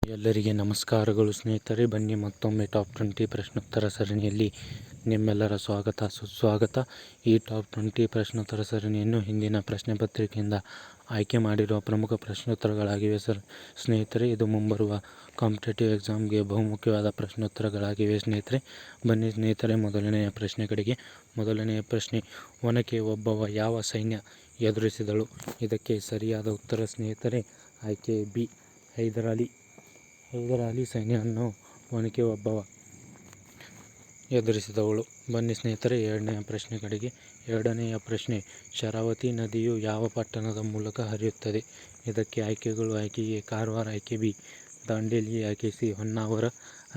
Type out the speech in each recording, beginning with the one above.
ಎಲ್ಲರಿಗೆ ನಮಸ್ಕಾರಗಳು ಸ್ನೇಹಿತರೆ. ಬನ್ನಿ ಮತ್ತೊಮ್ಮೆ ಟಾಪ್ 20 ಪ್ರಶ್ನೋತ್ತರ ಸರಣಿಯಲ್ಲಿ ನಿಮ್ಮೆಲ್ಲರ ಸ್ವಾಗತ ಸುಸ್ವಾಗತ. ಈ ಟಾಪ್ 20 ಪ್ರಶ್ನೋತ್ತರ ಸರಣಿಯನ್ನು ಹಿಂದಿನ ಪ್ರಶ್ನೆ ಪತ್ರಿಕೆಯಿಂದ ಆಯ್ಕೆ ಮಾಡಿರುವ ಪ್ರಮುಖ ಪ್ರಶ್ನೋತ್ತರಗಳಾಗಿವೆ ಸ್ನೇಹಿತರೆ. ಇದು ಮುಂಬರುವ ಕಾಂಪಿಟೇಟಿವ್ ಎಕ್ಸಾಮ್ಗೆ ಬಹುಮುಖ್ಯವಾದ ಪ್ರಶ್ನೋತ್ತರಗಳಾಗಿವೆ ಸ್ನೇಹಿತರೆ. ಬನ್ನಿ ಸ್ನೇಹಿತರೆ, ಮೊದಲನೆಯ ಪ್ರಶ್ನೆ ಕಡೆಗೆ. ಮೊದಲನೆಯ ಪ್ರಶ್ನೆ, ಒನಕೆ ಓಬವ್ವ ಯಾವ ಸೈನ್ಯ ಎದುರಿಸಿದಳು? ಇದಕ್ಕೆ ಸರಿಯಾದ ಉತ್ತರ ಸ್ನೇಹಿತರೆ ಆಯ್ಕೆ ಬಿ, ಹೈದರಾಲಿ ಸೈನ್ಯವನ್ನು ಒನಕೆ ಓಬವ್ವ ಎದುರಿಸಿದವಳು. ಬನ್ನಿ ಸ್ನೇಹಿತರೆ, ಎರಡನೆಯ ಪ್ರಶ್ನೆ ಕಡೆಗೆ. ಎರಡನೆಯ ಪ್ರಶ್ನೆ, ಶರಾವತಿ ನದಿಯು ಯಾವ ಪಟ್ಟಣದ ಮೂಲಕ ಹರಿಯುತ್ತದೆ? ಇದಕ್ಕೆ ಆಯ್ಕೆಗಳು: ಆಯ್ಕೆ ಎ ಕಾರವಾರ, ಆಯ್ಕೆ ಬಿ ದಾಂಡೇಲಿ, ಆಯ್ಕೆ ಸಿ ಹೊನ್ನಾವರ,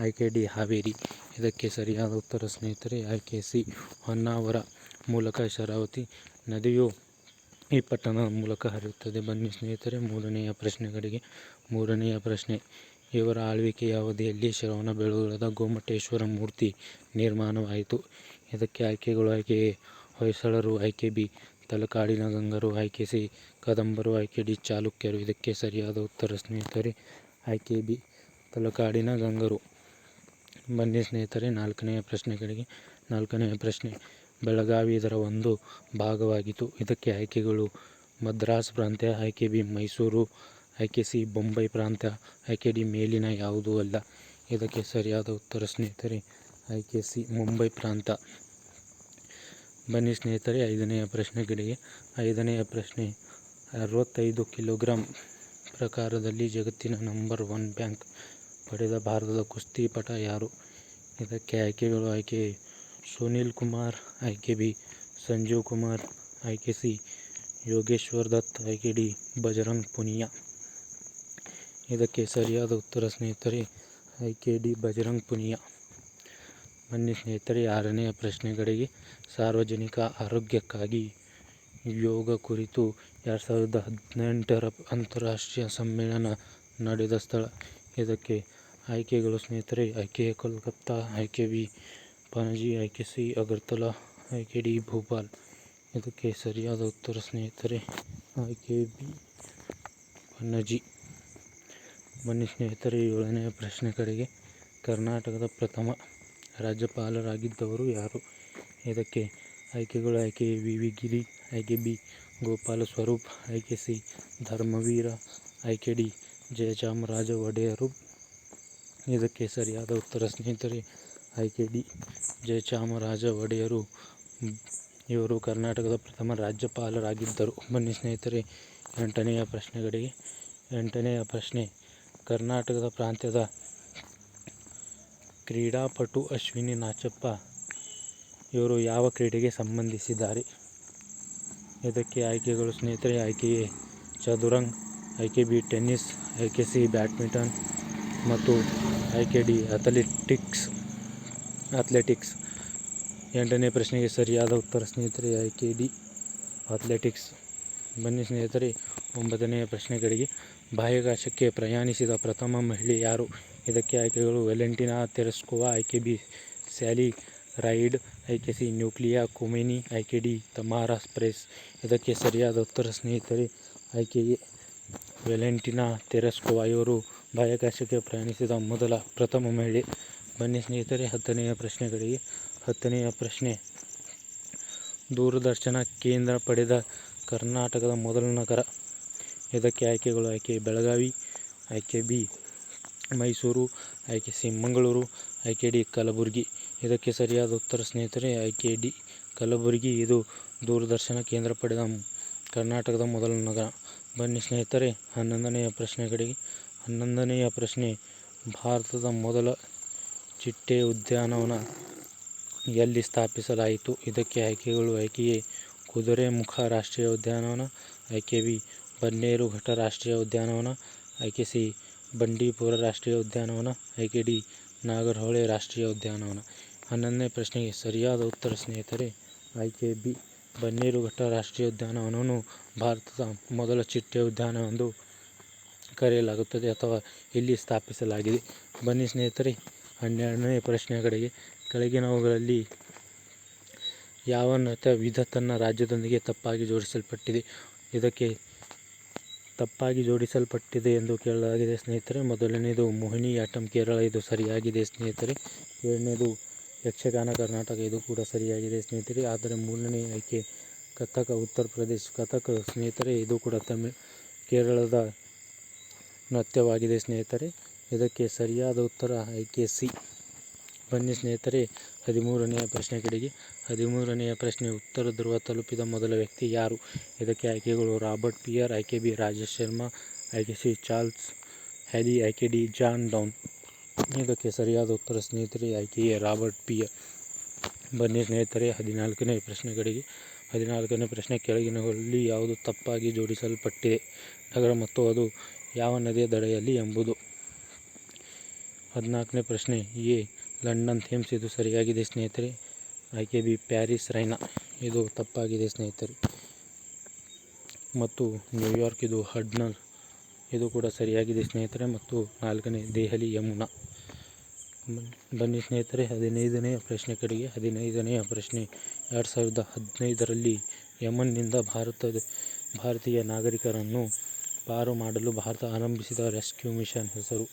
ಆಯ್ಕೆ ಡಿ ಹಾವೇರಿ. ಇದಕ್ಕೆ ಸರಿಯಾದ ಉತ್ತರ ಸ್ನೇಹಿತರೆ ಆಯ್ಕೆ ಸಿ ಹೊನ್ನಾವರ ಮೂಲಕ ಶರಾವತಿ ನದಿಯು ಈ ಪಟ್ಟಣದ ಮೂಲಕ ಹರಿಯುತ್ತದೆ. ಬನ್ನಿ ಸ್ನೇಹಿತರೆ, ಮೂರನೆಯ ಪ್ರಶ್ನೆ ಕಡೆಗೆ. ಮೂರನೆಯ ಪ್ರಶ್ನೆ, ಇವರ ಆಳ್ವಿಕೆಯ ಅವಧಿಯಲ್ಲಿ ಶ್ರವಣಬೆಳಗೊಳದ ಗೋಮಟೇಶ್ವರ ಮೂರ್ತಿ ನಿರ್ಮಾಣವಾಯಿತು. ಇದಕ್ಕೆ ಆಯ್ಕೆಗಳು: ಆಯ್ಕೆ ಎ ಹೊಯ್ಸಳರು, ಆಯ್ಕೆ ಬಿ ತಲಕಾಡಿನ ಗಂಗರು, ಆಯ್ಕೆ ಸಿ ಕದಂಬರು, ಆಯ್ಕೆ ಡಿ ಚಾಲುಕ್ಯರು. ಇದಕ್ಕೆ ಸರಿಯಾದ ಉತ್ತರ ಸ್ನೇಹಿತರೆ ಆಯ್ಕೆ ಬಿ ತಲಕಾಡಿನ ಗಂಗರು. ಬನ್ನಿ ಸ್ನೇಹಿತರೆ, ನಾಲ್ಕನೆಯ ಪ್ರಶ್ನೆ ಕಡೆಗೆ. ನಾಲ್ಕನೆಯ ಪ್ರಶ್ನೆ, ಬೆಳಗಾವಿ ಇದರ ಒಂದು ಭಾಗವಾಗಿತ್ತು. ಇದಕ್ಕೆ ಆಯ್ಕೆಗಳು: ಮದ್ರಾಸ್ ಪ್ರಾಂತ್ಯ, ಆಯ್ಕೆ ಬಿ ಮೈಸೂರು, ಆಯ್ಕೆ ಸಿ ಬೊಂಬೈ ಪ್ರಾಂತ್ಯ, ಆಯ್ಕೆ ಡಿ ಮೇಲಿನ ಯಾವುದೂ ಅಲ್ಲ. ಇದಕ್ಕೆ ಸರಿಯಾದ ಉತ್ತರ ಸ್ನೇಹಿತರೆ ಆಯ್ಕೆ ಸಿ ಮುಂಬೈ ಪ್ರಾಂತ್ಯ. ಬನ್ನಿ ಸ್ನೇಹಿತರೆ, ಐದನೆಯ ಪ್ರಶ್ನೆ ಕಡೆಗೆ. ಐದನೆಯ ಪ್ರಶ್ನೆ, 65 ಕಿಲೋಗ್ರಾಂ ಪ್ರಕಾರದಲ್ಲಿ ಜಗತ್ತಿನ ನಂಬರ್ 1 ರ್ಯಾಂಕ್ ಪಡೆದ ಭಾರತದ ಕುಸ್ತಿಪಟ ಯಾರು? ಇದಕ್ಕೆ ಆಯ್ಕೆಗಳು: ಆಯ್ಕೆ ಎ ಸುನೀಲ್ ಕುಮಾರ್, ಆಯ್ಕೆ ಬಿ ಸಂಜೀವ್ ಕುಮಾರ್, ಆಯ್ಕೆ ಸಿ ಯೋಗೇಶ್ವರ್ ದತ್, ಆಯ್ಕೆ ಡಿ ಬಜರಂಗ್ ಪುನಿಯಾ. ಇದಕ್ಕೆ ಸರಿಯಾದ ಉತ್ತರ ಸ್ನೇಹಿತರೆ ಆಯ್ಕೆ ಡಿ ಬಜರಂಗ್ ಪುನಿಯಾ. ಬನ್ನಿ ಸ್ನೇಹಿತರೆ, ಆರನೆಯ ಪ್ರಶ್ನೆ ಕಡೆಗೆ. ಸಾರ್ವಜನಿಕ ಆರೋಗ್ಯಕ್ಕಾಗಿ ಯೋಗ ಕುರಿತು 2018 ಅಂತಾರಾಷ್ಟ್ರೀಯ ಸಮ್ಮೇಳನ ನಡೆದ ಸ್ಥಳ? ಇದಕ್ಕೆ ಆಯ್ಕೆಗಳು ಸ್ನೇಹಿತರೆ: ಆಯ್ಕೆ ಎ ಕೋಲ್ಕತ್ತಾ, ಆಯ್ಕೆ ಬಿ ಪಣಜಿ, ಆಯ್ಕೆ ಸಿ ಅಗರ್ತಲಾ, ಆಯ್ಕೆ ಡಿ ಭೋಪಾಲ್. ಇದಕ್ಕೆ ಸರಿಯಾದ ಉತ್ತರ ಸ್ನೇಹಿತರೆ ಆಯ್ಕೆ ಬಿ ಪಣಜಿ. ಬನ್ನಿ ಸ್ನೇಹಿತರೆ, ಏಳನೆಯ ಪ್ರಶ್ನೆ ಕಡೆಗೆ. ಕರ್ನಾಟಕದ ಪ್ರಥಮ ರಾಜ್ಯಪಾಲರಾಗಿದ್ದವರು ಯಾರು? ಇದಕ್ಕೆ ಆಯ್ಕೆಗಳು: ಆಯ್ಕೆ ಎ ವಿ ವಿ ಗಿರಿ, ಆಯ್ಕೆ ಬಿ ಗೋಪಾಲ ಸ್ವರೂಪ್, ಆಯ್ಕೆ ಸಿ ಧರ್ಮವೀರ, ಆಯ್ಕೆ ಡಿ ಜಯಚಾಮರಾಜ ಒಡೆಯರು. ಇದಕ್ಕೆ ಸರಿಯಾದ ಉತ್ತರ ಸ್ನೇಹಿತರೆ ಆಯ್ಕೆ ಡಿ ಜಯಚಾಮರಾಜ ಒಡೆಯರು. ಇವರು ಕರ್ನಾಟಕದ ಪ್ರಥಮ ರಾಜ್ಯಪಾಲರಾಗಿದ್ದರು. ಬನ್ನಿ ಸ್ನೇಹಿತರೆ, ಎಂಟನೆಯ ಪ್ರಶ್ನೆ ಕಡೆಗೆ. ಎಂಟನೆಯ ಪ್ರಶ್ನೆ, ಕರ್ನಾಟಕದ ಪ್ರಾಂತ್ಯದ ಕ್ರೀಡಾಪಟು ಅಶ್ವಿನಿ ನಾಚಪ್ಪ ಇವರು ಯಾವ ಕ್ರೀಡೆಗೆ ಸಂಬಂಧಿಸಿದ್ದಾರೆ? ಇದಕ್ಕೆ ಆಯ್ಕೆಗಳು ಸ್ನೇಹಿತರೆ: ಆಯ್ಕೆ ಎ ಚದುರಂಗ, ಆಯ್ಕೆ ಬಿ ಟೆನ್ನಿಸ್, ಆಯ್ಕೆ ಸಿ ಬ್ಯಾಡ್ಮಿಂಟನ್ ಮತ್ತು ಆಯ್ಕೆ ಡಿ ಅಥ್ಲೆಟಿಕ್ಸ್. ಎಂಟನೇ ಪ್ರಶ್ನೆಗೆ ಸರಿಯಾದ ಉತ್ತರ ಸ್ನೇಹಿತರೆ ಆಯ್ಕೆ ಡಿ ಅಥ್ಲೆಟಿಕ್ಸ್. ಬನ್ನಿ ಸ್ನೇಹಿತರೆ, ಒಂಬತ್ತನೆಯ ಪ್ರಶ್ನೆ ಕಡೆಗೆ. ಬಾಹ್ಯಾಕಾಶಕ್ಕೆ ಪ್ರಯಾಣಿಸಿದ ಪ್ರಥಮ ಮಹಿಳೆ ಯಾರು? ಇದಕ್ಕೆ ಆಯ್ಕೆಗಳು: ವ್ಯಾಲೆಂಟಿನಾ ತೆರೆಸ್ಕೋವಾ, ಆಯ್ಕೆ ಬಿ ಸ್ಯಾಲಿ ರೈಡ್, ಆಯ್ಕೆ ಸಿ ನ್ಯೂಕ್ಲಿಯಾ ಖೊಮೇನಿ, ಆಯ್ಕೆ ಡಿ ತಮಾರಾ ಪ್ರೆಸ್. ಇದಕ್ಕೆ ಸರಿಯಾದ ಉತ್ತರ ಸ್ನೇಹಿತರೆ ಆಯ್ಕೆ ಎ ವ್ಯಾಲೆಂಟಿನಾ ತೆರೆಸ್ಕೋವಾ. ಇವರು ಬಾಹ್ಯಾಕಾಶಕ್ಕೆ ಪ್ರಯಾಣಿಸಿದ ಪ್ರಥಮ ಮಹಿಳೆ. ಬನ್ನಿ ಸ್ನೇಹಿತರೆ, ಹತ್ತನೆಯ ಪ್ರಶ್ನೆ ಕಡೆಗೆ. ಹತ್ತನೆಯ ಪ್ರಶ್ನೆ, ದೂರದರ್ಶನ ಕೇಂದ್ರ ಪಡೆದ ಕರ್ನಾಟಕದ ಮೊದಲ ನಗರ? ಇದಕ್ಕೆ ಆಯ್ಕೆಗಳು: ಆಯ್ಕೆ ಎ ಬೆಳಗಾವಿ, ಆಯ್ಕೆ ಬಿ ಮೈಸೂರು, ಆಯ್ಕೆ ಸಿ ಮಂಗಳೂರು, ಆಯ್ಕೆ ಡಿ ಕಲಬುರಗಿ. ಇದಕ್ಕೆ ಸರಿಯಾದ ಉತ್ತರ ಸ್ನೇಹಿತರೆ ಆಯ್ಕೆ ಡಿ ಕಲಬುರಗಿ. ಇದು ದೂರದರ್ಶನ ಕೇಂದ್ರ ಪಡೆದ ಕರ್ನಾಟಕದ ಮೊದಲ ನಗರ. ಬನ್ನಿ ಸ್ನೇಹಿತರೆ, ಹನ್ನೊಂದನೆಯ ಪ್ರಶ್ನೆ ಕಡೆಗೆ. ಹನ್ನೊಂದನೆಯ ಪ್ರಶ್ನೆ, ಭಾರತದ ಮೊದಲ ಚಿಟ್ಟೆ ಉದ್ಯಾನವನ ಎಲ್ಲಿ ಸ್ಥಾಪಿಸಲಾಯಿತು? ಇದಕ್ಕೆ ಆಯ್ಕೆಗಳು: ಆಯ್ಕೆ ಎ ಕುದುರೆಮುಖ ರಾಷ್ಟ್ರೀಯ ಉದ್ಯಾನವನ, ಆಯ್ಕೆ ಬಿ ಬನ್ನೇರುಘಟ್ಟ ರಾಷ್ಟ್ರೀಯ ಉದ್ಯಾನವನ, ಆಯ್ಕೆ ಸಿ ಬಂಡೀಪುರ ರಾಷ್ಟ್ರೀಯ ಉದ್ಯಾನವನ, ಆಯ್ಕೆ ಡಿ ನಾಗರಹೊಳೆ ರಾಷ್ಟ್ರೀಯ ಉದ್ಯಾನವನ. ಹನ್ನೊಂದನೇ ಪ್ರಶ್ನೆಗೆ ಸರಿಯಾದ ಉತ್ತರ ಸ್ನೇಹಿತರೆ ಆಯ್ಕೆ ಬಿ ಬನ್ನೇರುಘಟ್ಟ ರಾಷ್ಟ್ರೀಯ ಉದ್ಯಾನವನವನ್ನು ಭಾರತದ ಮೊದಲ ಚಿಟ್ಟೆ ಉದ್ಯಾನವೆಂದು ಕರೆಯಲಾಗುತ್ತದೆ ಅಥವಾ ಇಲ್ಲಿ ಸ್ಥಾಪಿಸಲಾಗಿದೆ. ಬನ್ನಿ ಸ್ನೇಹಿತರೆ, 12ನೇ ಪ್ರಶ್ನೆ ಕಡೆಗೆ. ಕೆಳಗಿನವುಗಳಲ್ಲಿ ಯಾವ ನೃತ್ಯ ವಿಧ ತನ್ನ ರಾಜ್ಯದೊಂದಿಗೆ ತಪ್ಪಾಗಿ ಜೋಡಿಸಲ್ಪಟ್ಟಿದೆ? ಇದಕ್ಕೆ ತಪ್ಪಾಗಿ ಜೋಡಿಸಲ್ಪಟ್ಟಿದೆ ಎಂದು ಕೇಳಲಾಗಿದೆ ಸ್ನೇಹಿತರೆ. ಮೊದಲನೇದು ಮೋಹಿನಿಯಾಟ್ಟಂ ಕೇರಳ, ಇದು ಸರಿಯಾಗಿದೆ ಸ್ನೇಹಿತರೆ. ಎರಡನೇದು ಯಕ್ಷಗಾನ ಕರ್ನಾಟಕ, ಇದು ಕೂಡ ಸರಿಯಾಗಿದೆ ಸ್ನೇಹಿತರೆ. ಆದರೆ ಮೂರನೇ ಆಯ್ಕೆ ಕಥಕ್ ಉತ್ತರ ಪ್ರದೇಶ್, ಕಥಕ್ ಸ್ನೇಹಿತರೆ ಇದು ಕೂಡ ಕೇರಳದ ನೃತ್ಯವಾಗಿದೆ ಸ್ನೇಹಿತರೆ. ಇದಕ್ಕೆ ಸರಿಯಾದ ಉತ್ತರ ಆಯ್ಕೆ ಸಿ. ಬನ್ನಿ ಸ್ನೇಹಿತರೆ 13ನೆಯ ಪ್ರಶ್ನೆ ಕಡೆಗೆ. 13ನೆಯ ಪ್ರಶ್ನೆ, ಉತ್ತರ ಧ್ರುವ ತಲುಪಿದ ಮೊದಲ ವ್ಯಕ್ತಿ ಯಾರು? ಇದಕ್ಕೆ ಆಯ್ಕೆಗಳು ರಾಬರ್ಟ್ ಪಿಯರ್, ಆಯ್ಕೆ ಬಿ ರಾಜೇಶ್ ಶರ್ಮಾ, ಆಯ್ಕೆ ಸಿ ಚಾರ್ಲ್ಸ್ ಹ್ಯಾಲಿ, ಆಯ್ಕೆ ಡಿ ಜಾನ್ ಡೌನ್. ಇದಕ್ಕೆ ಸರಿಯಾದ ಉತ್ತರ ಸ್ನೇಹಿತರೆ ಆಯ್ಕೆ ಎ ರಾಬರ್ಟ್ ಪಿಯರ್. ಬನ್ನಿ ಸ್ನೇಹಿತರೆ 14ನೇ ಪ್ರಶ್ನೆ ಕಡೆಗೆ. 14ನೇ ಪ್ರಶ್ನೆ, ಕೆಳಗಿನಗಳಲ್ಲಿ ಯಾವುದು ತಪ್ಪಾಗಿ ಜೋಡಿಸಲ್ಪಟ್ಟಿದೆ? ನಗರ ಮತ್ತು ಅದು ಯಾವ ನದಿಯ ದಡೆಯಲ್ಲಿ ಎಂಬುದು. 14ನೇ ಪ್ರಶ್ನೆ, ಎ ಲಂಡನ್ ಥೇಮ್ಸ್, ಇದು ಸರಿಯಾಗಿದೆ ಸ್ನೇಹಿತರೆ. ಆಯ್ಕೆ ಬಿ ಪ್ಯಾರಿಸ್ ರೈನಾ, ಇದು ತಪ್ಪಾಗಿದೆ ಸ್ನೇಹಿತರೆ. ಮತ್ತು ನ್ಯೂಯಾರ್ಕ್, ಇದು ಹಡ್ನರ್, ಇದು ಕೂಡ ಸರಿಯಾಗಿದೆ ಸ್ನೇಹಿತರೆ. ಮತ್ತು 4ನೇ ದೆಹಲಿ ಯಮುನಾ. ಬನ್ನಿ ಸ್ನೇಹಿತರೆ 15ನೆಯ ಪ್ರಶ್ನೆ ಕಡೆಗೆ. 15ನೆಯ ಪ್ರಶ್ನೆ, 2015ರಲ್ಲಿ ಯಮನ್ನಿಂದ ಭಾರತೀಯ ನಾಗರಿಕರನ್ನು ಪಾರು ಮಾಡಲು ಭಾರತ ಆರಂಭಿಸಿದ ರೆಸ್ಕ್ಯೂ ಮಿಷನ್ ಹೆಸರು.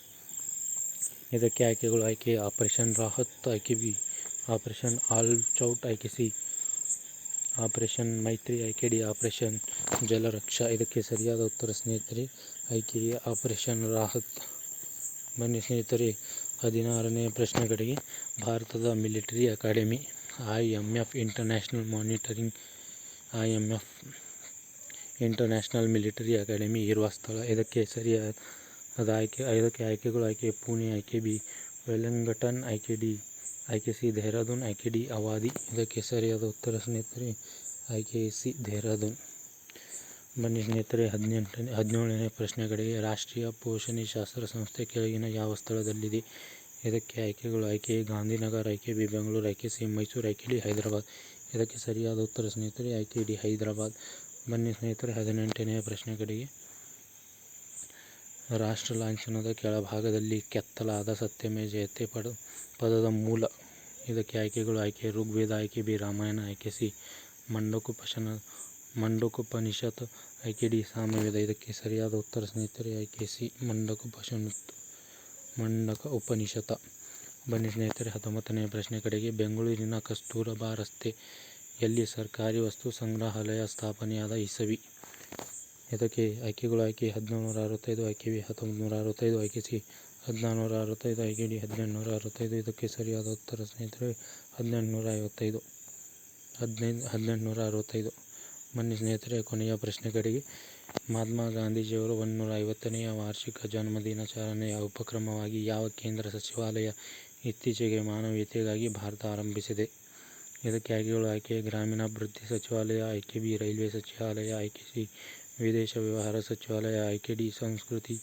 ಇದಕ್ಕೆ ಆಯ್ಕೆಗಳು ಆಯ್ಕೆ ಆಪರೇಷನ್ ರಾಹತ್, ಆಯ್ಕೆ ಬಿ ಆಪರೇಷನ್ ಆಲ್ಚೌಟ್, ಆಯ್ಕೆ ಸಿ ಆಪರೇಷನ್ ಮೈತ್ರಿ, ಆಯ್ಕೆ ಡಿ ಆಪರೇಷನ್ ಜಲರಕ್ಷಾ. ಇದಕ್ಕೆ ಸರಿಯಾದ ಉತ್ತರ ಸ್ನೇಹಿತರೆ ಆಯ್ಕೆ ಆಪರೇಷನ್ ರಾಹತ್. ಬನ್ನಿ ಸ್ನೇಹಿತರೆ 16ನೇ ಪ್ರಶ್ನೆ ಕಡೆಗೆ. ಭಾರತದ military academy IMF international military academy ಇರುವ ಸ್ಥಳ. ಇದಕ್ಕೆ ಸರಿಯಾದ ಆಯ್ಕೆಗಳು ಆಯ್ಕೆ ಪುಣೆ, ಆಯ್ಕೆ ಬಿ ವೆಲ್ಲಿಂಗ್ಟನ್, ಆಯ್ಕೆ ಸಿ ದೇಹರಾದೂನ್, ಆಯ್ಕೆ ಡಿ ಅವಾದಿ. ಇದಕ್ಕೆ ಸರಿಯಾದ ಉತ್ತರ ಸ್ನೇಹಿತರೆ ಆಯ್ಕೆ ಸಿ ದೇಹರಾದೂನ್. ಬನ್ನಿ ಸ್ನೇಹಿತರೆ 17ನೇ ಪ್ರಶ್ನೆ ಕಡೆಗೆ. ರಾಷ್ಟ್ರೀಯ ಪೋಷಣೆ ಶಾಸ್ತ್ರ ಸಂಸ್ಥೆ ಕೆಳಗಿನ ಯಾವ ಸ್ಥಳದಲ್ಲಿದೆ? ಇದಕ್ಕೆ ಆಯ್ಕೆಗಳು ಆಯ್ಕೆ ಎ ಗಾಂಧಿನಗರ, ಆಯ್ಕೆ ಬಿ ಬೆಂಗಳೂರು, ಆಯ್ಕೆ ಸಿ ಮೈಸೂರು, ಆಯ್ಕೆ ಡಿ ಹೈದರಾಬಾದ್. ಇದಕ್ಕೆ ಸರಿಯಾದ ಉತ್ತರ ಸ್ನೇಹಿತರೆ ಆಯ್ಕೆ ಡಿ ಹೈದರಾಬಾದ್. ಬನ್ನಿ ಸ್ನೇಹಿತರೆ 18ನೇ ಪ್ರಶ್ನೆ ಕಡೆಗೆ. ರಾಷ್ಟ್ರ ಲಾಂಛನದ ಕೆಳಭಾಗದಲ್ಲಿ ಕೆತ್ತಲಾದ ಸತ್ಯಮೇ ಜಯತೆ ಪದದ ಮೂಲ. ಇದಕ್ಕೆ ಆಯ್ಕೆಗಳು ಆಯ್ಕೆ ಋಗ್ವೇದ, ಆಯ್ಕೆ ಬಿ ರಾಮಾಯಣ, ಆಯ್ಕೆ ಸಿ ಮಂಡಕೋಪನಿಷತ್, ಆಯ್ಕೆ ಡಿ ಸಾಮವೇದ. ಇದಕ್ಕೆ ಸರಿಯಾದ ಉತ್ತರ ಸ್ನೇಹಿತರೆ ಆಯ್ಕೆ ಸಿ ಮಂಡಕ ಉಪನಿಷತ್. ಬನ್ನಿ ಸ್ನೇಹಿತರೆ 19ನೇ ಪ್ರಶ್ನೆ ಕಡೆಗೆ. ಬೆಂಗಳೂರಿನ ಕಸ್ತೂರಬಾ ರಸ್ತೆಯಲ್ಲಿ ಸರ್ಕಾರಿ ವಸ್ತು ಸಂಗ್ರಹಾಲಯ ಸ್ಥಾಪನೆಯಾದ ಇಸವಿ. ಇದಕ್ಕೆ ಆಯ್ಕೆಗಳು ಆಯ್ಕೆ 1765, ಆಯ್ಕೆ ಬಿ 1965, ಆಯ್ಕೆ ಸಿ 1465, ಆಯ್ಕೆ ಡಿ 1865. ಇದಕ್ಕೆ ಸರಿಯಾದ ಉತ್ತರ ಸ್ನೇಹಿತರೆ 1865. ಬನ್ನಿ ಸ್ನೇಹಿತರೆ ಕೊನೆಯ ಪ್ರಶ್ನೆ ಕಡೆಗೆ. ಮಹಾತ್ಮ ಗಾಂಧೀಜಿಯವರು 150ನೆಯ ವಾರ್ಷಿಕ ಜನ್ಮದಿನಾಚರಣೆಯ ಉಪಕ್ರಮವಾಗಿ ಯಾವ ಕೇಂದ್ರ ಸಚಿವಾಲಯ ಇತ್ತೀಚೆಗೆ ಮಾನವೀಯತೆಗಾಗಿ ಭಾರತ ಆರಂಭಿಸಿದೆ? ಇದಕ್ಕೆ ಆಯ್ಕೆಗಳು ಆಯ್ಕೆ ಗ್ರಾಮೀಣಾಭಿವೃದ್ಧಿ ಸಚಿವಾಲಯ, ಆಯ್ಕೆ ಬಿ ರೈಲ್ವೆ ಸಚಿವಾಲಯ, ಆಯ್ಕೆ ಸಿ ವಿದೇಶ ವ್ಯವಹಾರ ಸಚಿವಾಲಯ, ಆಯ್ಕೆ ಡಿ ಸಂಸ್ಕೃತಿ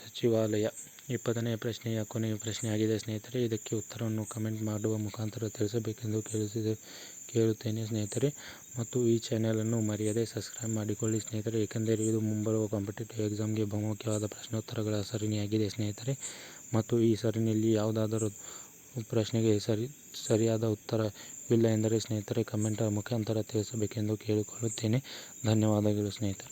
ಸಚಿವಾಲಯ. 20ನೇ ಪ್ರಶ್ನೆಯ ಕೊನೆಯ ಪ್ರಶ್ನೆ ಆಗಿದೆ ಸ್ನೇಹಿತರೆ. ಇದಕ್ಕೆ ಉತ್ತರವನ್ನು ಕಮೆಂಟ್ ಮಾಡುವ ಮುಖಾಂತರ ತಿಳಿಸಬೇಕೆಂದು ಕೇಳುತ್ತೇನೆ ಸ್ನೇಹಿತರೆ. ಮತ್ತು ಈ ಚಾನೆಲನ್ನು ಮರೆಯದೆ ಸಬ್ಸ್ಕ್ರೈಬ್ ಮಾಡಿಕೊಳ್ಳಿ ಸ್ನೇಹಿತರೆ, ಏಕೆಂದರೆ ಇದು ಮುಂಬರುವ ಕಾಂಪಿಟೇಟಿವ್ ಎಕ್ಸಾಮ್ಗೆ ಬಹುಮುಖ್ಯವಾದ ಪ್ರಶ್ನೋತ್ತರಗಳ ಸರಣಿಯಾಗಿದೆ ಸ್ನೇಹಿತರೆ. ಮತ್ತು ಈ ಸರಣಿಯಲ್ಲಿ ಯಾವುದಾದರೂ ಪ್ರಶ್ನೆಗೆ ಸರಿಯಾದ ಉತ್ತರವಿಲ್ಲ ಎಂದರೆ ಸ್ನೇಹಿತರೆ ಕಮೆಂಟ್ ಮುಖಾಂತರ ತಿಳಿಸಬೇಕೆಂದು ಕೇಳಿಕೊಳ್ಳುತ್ತೇನೆ. ಧನ್ಯವಾದಗಳು ಸ್ನೇಹಿತರೆ.